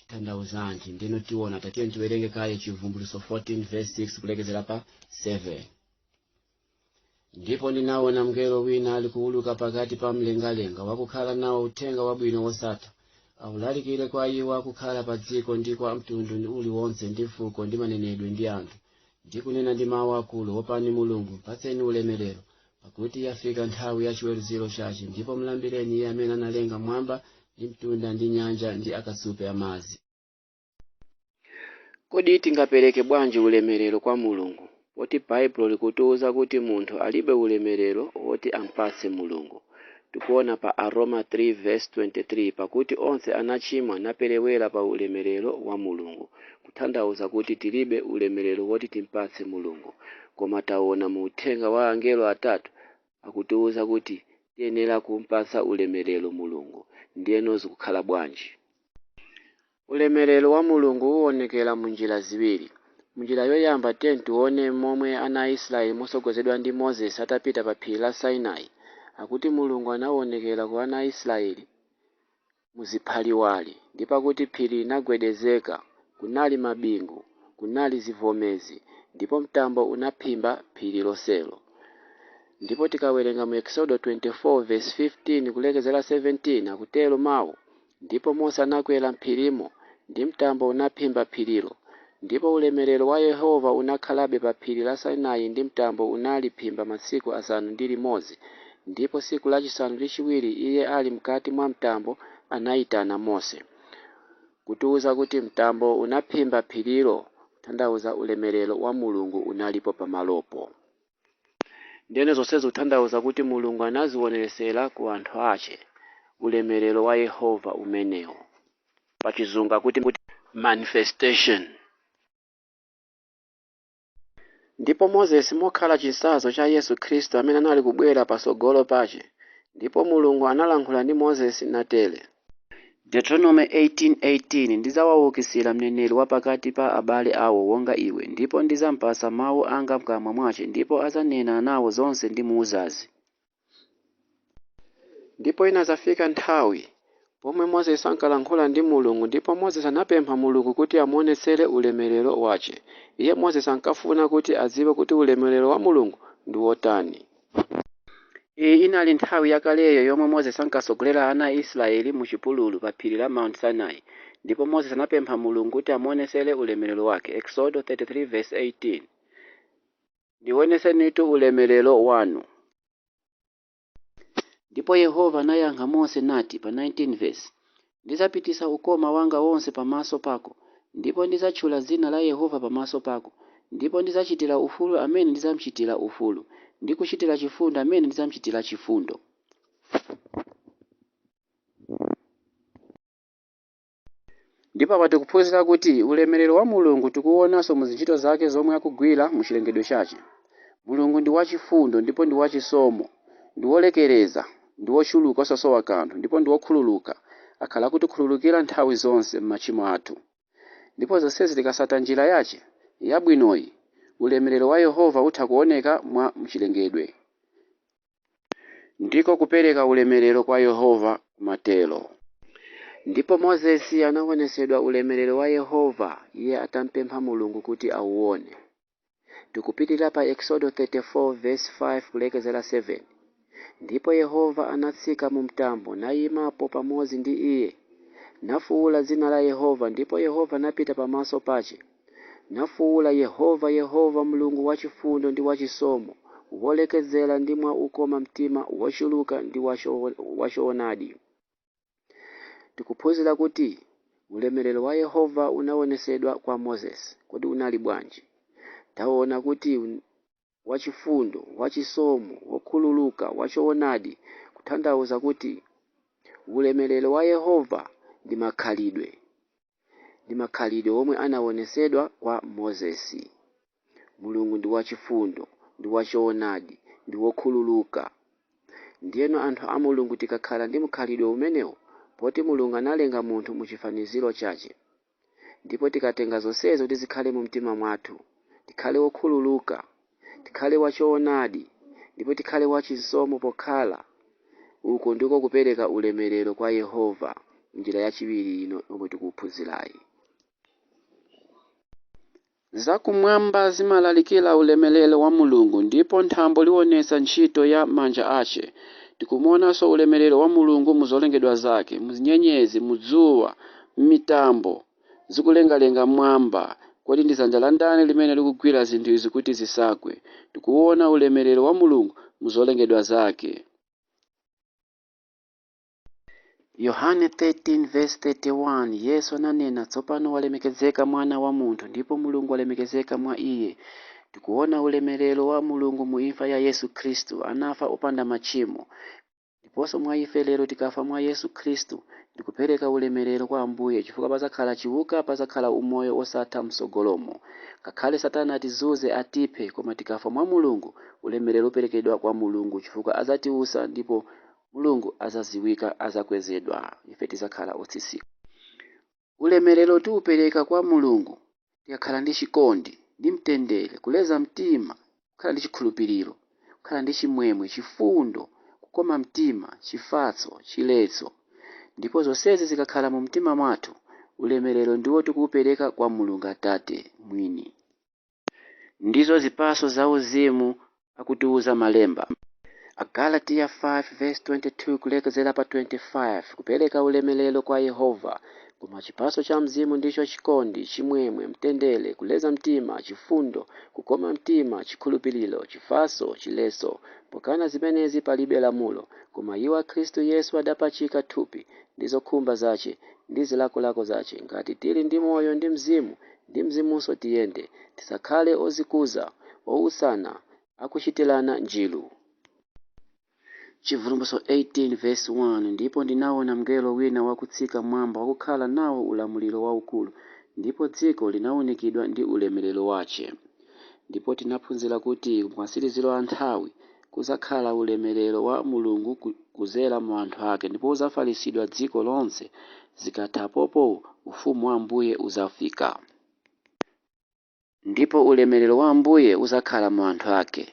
chithandauzanji. Ndino tiona tatiye tiwerenge kaye chivumbulutso 14 verse 6 kulekezera pa 7. Ndipo ndinaona mngelo wina ali kuuluka pakati pa mlengalenga wakukhala nawo uthenga wabwino wosatha awulalikire kwa iwo akukhala pa dziko ndi kwa mtundu uliwonse ndi fuko ndi manenedwe ndi anthu, ndi kunena ndi mawu akulu, wopani Mulungu, patseni ulemerero, pakuti yafika nthawi ya chiweruziro chache, ndipo mlambireni iye amene analenga mwamba ndi mtunda ndi nyanja ndi akasupe amadzi. Kodi tingapereke bwanji ulemerero kwa Mulungu? Poti Baibulo likutiuza kuti munthu alibe ulemerero woti ampatse Mulungu. Tikuona pa Aroma 3 verse 23 pakuti onse anachimwa naperewera pa ulemerero wa Mulungu, kutanthauza kuti tilibe ulemerero woti timpatse Mulungu. Koma taona mu uthenga wa angelo atatu akutiuza kuti tiyenera kumpatsa ulemerero Mulungu. Ndiyeno zikukhala bwanji? Ulemerero wa Mulungu uonekera mu njira ziwiri. Munjira yoyamba tione momwe ana Israeli mosogozedwa ndi Moses atapita pa phiri la Sinai, akuti Mulungu anaonekera kwa ana Israeli muziphaliwali, ndi pakuti phiri linagwedezeka, kunali mabingu, kunali zivomezi, ndipo mtambo unaphimba phiri lonselo. Ndipo tikawerenga mu Exodo 24 verse 15 kulekezera 17 akutero mawu, ndipo Mose anakwera mphirimo ndi mtambo unaphimba phirilo, ndipo ulemerero wa Yehova unakhalabe pa phiri la Sinai ndi mtambo unaliphimba masiku 6, ndipo siku lachisanu ndi chiwiri iye ali mkati mwa mtambo anayitana Mose, kutiuza kuti mtambo unaphimba phirilo, kutanthauza ulemerero wa Mulungu unalipo pamalopo. Ndene zonsezo kutanthauza kuti Mulungu anazionesera ku anthu ache ulemerero wa Yehova umenewo, pachizungu kuti manifestation. Ndipo Moses mokhala chisazo cha Yesu Khristu amene anali kubwera pasogolo pache, ndipo Mulungu analankhula ndi Moses natere. Deuteronomy 18:18 ndidzawaukitsira mneneri wa pakati pa abale awo wonga iwe, ndipo ndidzampatsa mawu anga mkamwa mwace, ndipo adzanena nawo zonse ndimuuzazi. Ndipo inadzafika nthawi pomwe Moses ankalankhula ndi Mulungu, ndipo Moses anapempha Mulungu kuti amuonetsere ulemerero wace. Iye Moses ankafuna kuti adziwe kuti ulemerero wa Mulungu ndi wotani. Iyi inali nthawi yakaleyo yomwe Moses ankasogolera ana Israeli mu chipululu pa phiri la Mount Sinai, ndipo Moses anapempha Mulungu kuti amuonetsere ulemerero wake. Exodo 33 verse 18 ndionetsenitu ulemerero wanu. Ndipo Yehova anayankha Mose nati pa 19 verse, ndidzapititsa ukoma wanga wonse pamaso pako, ndipo ndidzatchula dzina la Yehova pamaso pako, ndipo ndidzachitira ufulu amene ndidzamuchitira ufulu, ndi kuchitira chifundo amene ndidzamuchitira chifundo. Ndipo apa tikuphunzira kuti ulemerero wa Mulungu tikuwonanso mu ntchito zake zomwe akugwira mu chilengedwe chache. Mulungu ndi wachifundo, ndipo ndi wachisomo, ndi wolekereza, ndi wochuluka osasowa kanthu, ndipo ndi wokhululuka, akhala kutikhululukira nthawi zonse m'machimo athu. Ndipo zonsezi tikasata njira yache yabwinoyi, ulemerero wa Yehova utha kuoneka mwa mchilengedwe. Ndiko kupereka ulemerero kwa Yehova kumatelo. Ndipo Moses anaonetsedwa ulemerero wa Yehova iye atampempha Mulungu kuti auone. Tikupitira pa Exodo 34 verse 5 kulekezera 7. Ndipo Yehova anatsika mu mtambo nayimapo pamodzi ndi iye, nafuwula dzina la Yehova, ndipo Yehova anapita pamaso pache. Nafuwula, Yehova, Yehova, Mulungu wachifundo ndi wachisomo, wolekezera ndi mwa ukoma mtima, wochuluka ndi wachoonadi. Tikuphunzira kuti ulemerero wa Yehova unaonetsedwa kwa Moses. Kodi unali bwanji? Taona kuti wachifundo, wachisomo, wokhululuka, wachoonadi, kutanthauza kuti ulemerero wa Yehova ndi makhalidwe. Ndi makhalidwe omwe anaonetsedwa kwa Moses. Mulungu ndi wachifundo, ndi wachoonadi, ndi wokhululuka. Ndiyeno anthu a Mulungu tikakhala ndi mkhalidwe umenewo, poti Mulungu analenga munthu mu chifaniziro chache. Ndipo tikatenga zonsezo tizikhale mu mtima mwathu, tikhale wokhululuka, tikhale wachoonadi, ndipo tikhale wachisomo pokhala. Uko ndiko kupereka ulemerero kwa Yehova. njira yachiwiri ino omwe tikuphunzirayi. Zakumwamba zimalalikira ulemerero wa Mulungu, ndipo nthambo liwonetsa ntchito ya manja ace. Tikumonanso ulemerero wa Mulungu muzolengedwa zake, muzinyenyezi, mudzuwa, mitambo zikulengalenga mwamba. Kodi ndi dzanja la ndani limene likugwira zinthu izi kuti zisagwe? Tikuona ulemerero wa Mulungu muzolengedwa zake. Yohane 13:31 Yesu ananena, tsopano walemekezeka mwana wa munthu, ndipo Mulungu walemekezeka mwa iye. Tikuona ulemerero wa Mulungu mu imfa ya Yesu Khristu, anafa opanda machimo. Ndiponso mwa ife lero tikafa mwa Yesu Khristu, ndikupereka ulemerero kwa Ambuye, chifukwa pazakhala chiwuka, pazakhala umoyo osatha msogolomo. Ngakhale Satana atizunze atiphe, koma tikafa mwa Mulungu, ulemerero uperekedwa kwa Mulungu, chifukwa azatiusa ndipo Mulungu azaziwika, azakwezedwa, ife tizakhala otsitsika. Ulemerero tiupereka kwa Mulungu tikakhala ndi chikondi, ndi mtendere, kuleza mtima, kukhala ndi chikhulupiriro, kukhala ndi chimwemwe, chifundo, kukoma mtima, chifatso, chiletso. Ndipo zonsezi zikakhala mu mtima mwathu, ulemerero ndiwo tikuupereka kwa Mulungu Atate mwini. Ndizo zipatso za uzimu akutiuza malemba. Agalatiya 5:22 kulekezera pa 25, kupereka ulemerero kwa Yehova. Koma chipatso cha mzimu ndicho chikondi, chimwemwe, mtendere, kuleza mtima, chifundo, kukoma mtima, chikhulupiriro, chifatso, chiletso. Pokana zimenezi palibe lamulo, koma iwo a Khristu Yesu adapachika thupi ndi zokhumba zace ndi zilakolako zace. Ngati tili ndi moyo ndi mzimunso tiyende, tisakhale ozikuza, ousana, akuchitirana njilu. Chivumbulutso 18:1 Ndipo ndinaona mngelo wina wakutsika mwamba wakukhala nawo ulamuliro waukulu, ndipo dziko linawunikidwa ndi ulemerero wace. Ndipo tinaphunzira kuti masiriziro a nthawi kuzakhala ulemerero wa Mulungu kuzera mu anthu ake, ndipo uzafalitsidwa dziko lonse. Zikathapopo ufumu wa Ambuye uzafika, ndipo ulemerero wa Ambuye uzakhala mu anthu ake.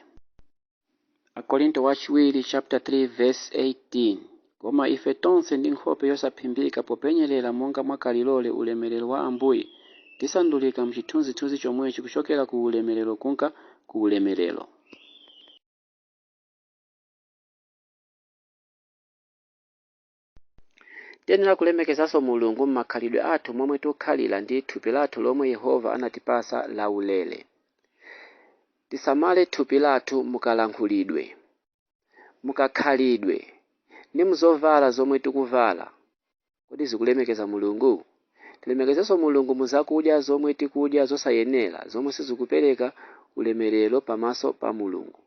Akorinto wachiwiri chapter 3:18 Koma ife tonse ndi nkhope yosaphimbika popenyerera monga mwakalilole ulemerero wa Ambuye, tisandulika mchithunzithunzi chomwechi kuchokera ku ulemerero kunka ku ulemerero. Tiyenera kulemekezanso Mulungu m'makhalidwe athu momwe tikukhalira ndi thupi lathu lomwe Yehova anatipasa laulere. Tisamale thupi lathu mukalankhulidwe, mukakhalidwe, ndi muzovala zomwe tikuvala. Kodi zikulemekeza Mulungu? Tilemekezenso Mulungu muzakudya zomwe tikudya zosayenera, zomwe sizikupereka ulemerero pamaso pa Mulungu.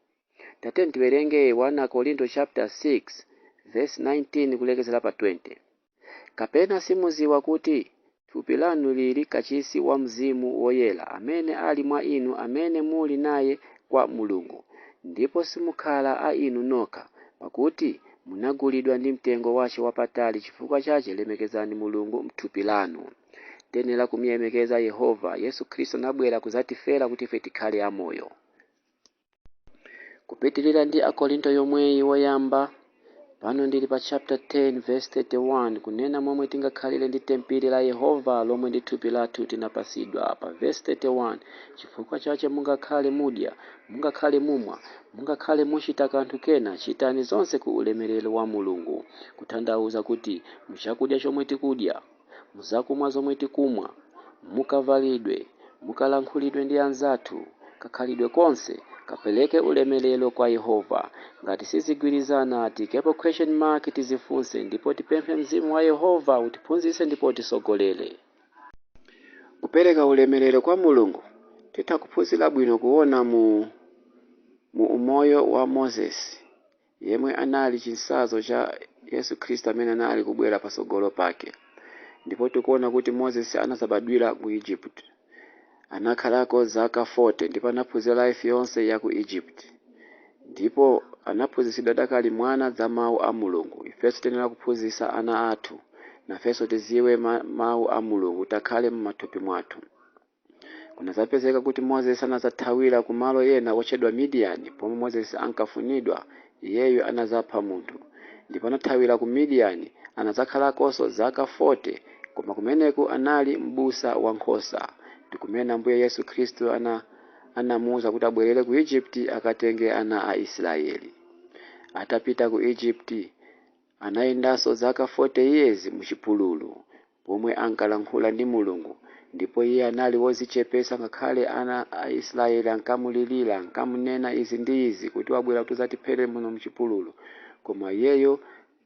Tate tiwerenge 1 Korinto chapter 6:19 kulekezera pa 20. Kapena simuziwa kuti thupi lanu lili kachisi wa Mzimu Woyera amene ali mwa inu, amene muli naye kwa Mulungu, ndipo simukhala a inu nokha, pakuti munagulidwa ndi mtengo wace wapatali. Chifukwa chache lemekezani Mulungu mthupi lanu. Tiyenera kumuyemekeza Yehova. Yesu Khristu anabwera kuzatifera kuti ife tikhale amoyo. Kupitirira ndi Akorinto yomweyi woyamba, pano ndili pa chapter 10:31 kunena momwe tingakhalire ndi tempili la Yehova lomwe ndi thupi lathu tinapasidwa. Pa verse 31 chifukwa chache mungakhale mudya, mungakhale mumwa, mungakhale muchita kanthu kena, chitani zonse ku ulemerero wa Mulungu. Kutanthauza kuti muchakudya chomwe tikudya, muzakumwa zomwe tikumwa, mukavalidwe, mukalankhulidwe ndi anzathu, kakhalidwe konse kapeleke ulemerero kwa Yehova. Ngati sizigwirizana tikepo question mark tizifunse, ndipo tipemphe Mzimu wa Yehova utiphunzitse ndipo tisogolere. Kupereka ulemerero kwa Mulungu titha kuphunzira bwino kuona mu umoyo wa Moses, yemwe anali chinsazo cha Yesu Khristu amene anali kubwera pasogolo pake. Ndipo tikuona kuti Moses anazabadwira mu Egypt, anakhalako zaka 40, ndipo anaphunzira life yonse ya ku Egypt, ndipo anaphunzitsidwa dakali mwana za mawu a Mulungu. Ifenso tiyenera kuphunzitsa ana athu, nafenso tiziwe mawu a Mulungu takhale m'mathupi mwathu. Kunazapezeka kuti Moses anazathawira ku malo ena otchedwa Midiani. Pomwe Moses ankafunidwa, iyeyo anazapha munthu, ndipo anathawira ku Midiani anadzakhalako zaka 40, koma kumeneku anali m'busa wa nkhosa. Ndikumene Ambuye Yesu Khristu anamuwuza kuti abwerere ku Egypt akatenge ana a Israeli. Atapita ku Egypt anayendanso zaka 40 years muchipululu pomwe ankalankhula ndi Mulungu, ndipo iye anali wozichepesa ngakhale ana a Israeli ankamulilira ankamunena izi ndi izi kuti wabwera kuti uzatiphere muno muchipululu, koma iyeyo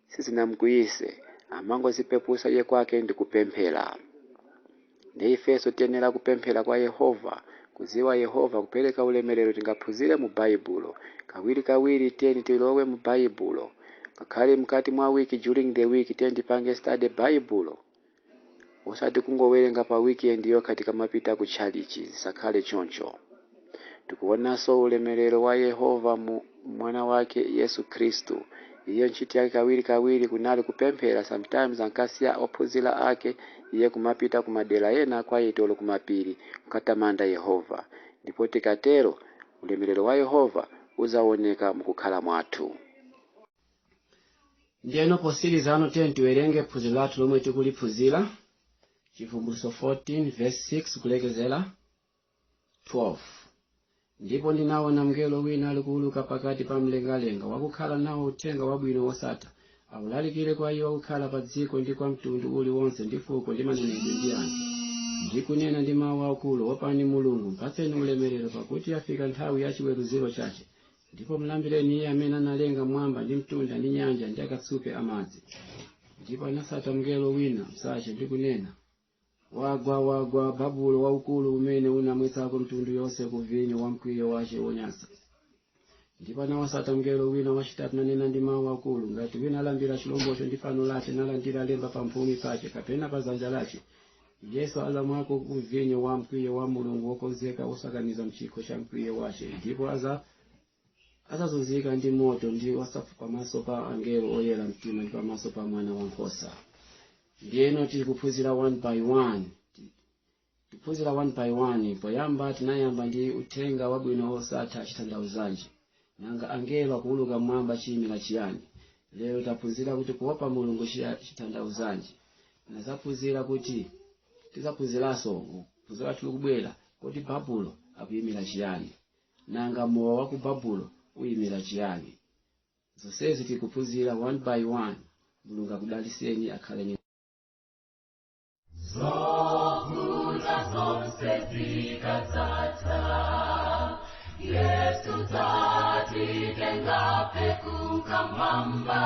sizinamkwiyise, amangozipepusa iye kwake ndi kupemphera. Ndi ifenso tiyenera kupemphera kwa Yehova, kuziwa Yehova, kupereka ulemerero. Tingaphunzire mu Baibulo kawiri tiyeni tilowe mu Baibulo, ngakhale mkati mwa wiki, during the week tiyeni tipange study Baibulo, osati kungowerenga pa weekend yokha tikamapita ku chalichi. Zisakhale choncho. Tikuonanso ulemerero wa Yehova mu mwana wake Yesu Khristu. Iye ntchito yake kawiri kunali kupemphera. Sometimes ankasiya ophunzira ake iye kumapita kumadera ena kwa itolo kumapiri kukatamanda Yehova, ndipo tikatero ulemerero wa Yehova uzaoneka mukukhala mwathu. Ndiyeno posiriza ano tiyeni tiwerenge phunziro lathu lomwe tikuliphunzira chivumbulutso 14 verse 6 kulekezera 12. Ndipo ndinaona mngelo wina ali kuuluka pakati pa mlengalenga, wakukhala nawo uthenga wabwino wosatha, awulalikire kwa iwo akukhala pa dziko ndi kwa mtundu uliwonse ndi fuko ndi manenedwe ndi anthu. Ndikunena ndi mawu akulu, wopani Mulungu, mpatseni ulemerero, pakuti yafika nthawi ya chiweruziro chake. Ndipo mlambireni iye amene analenga mwamba ndi mtunda ndi nyanja ndi akatsupe amadzi. Ndipo anasata mngelo wina msache ndi kunena, wagwa Babulo waukulu umene unamwetsako mtundu yonse ku vinyo wa mkwiyo wace wonyansa. Ndipo anawasata mngelo wina wachitatu nanena ndi mawu akulu, ngati wina alambira chilombocho ndi fano lake nalandira lemba pa mphumi pake kapena pa dzanja lake, Yesu alamwako ku vinyo wa mkwiyo wa Mulungu wokonzeka wosakaniza mchikho cha mkwiyo wace. Ndipo azazunzika ndi moto ndi wasafu pamaso pa angelo oyera mtima ndi pamaso pa mwana wa nkhosa. Ndiyeno tikuphunzira one by one. Tiphunzira one by one. Poyamba tinayamba ndi uthenga wabwino wosatha chithandauzanji, nanga angelo akuuluka mwamba chiyimira chiyani. Lero taphunzira kuti kuopa Mulungu chithandauzanji. Nazaphunzira kuti tizaphunziranso phunzira tikubwera kuti Babulo akuyimira chiyani, nanga mowa wa ku Babulo uyimira chiyani. Zonsezi tikuphunzira one by one. Mulungu akudaliseni akhale Yesu tati kenga peku kamamba.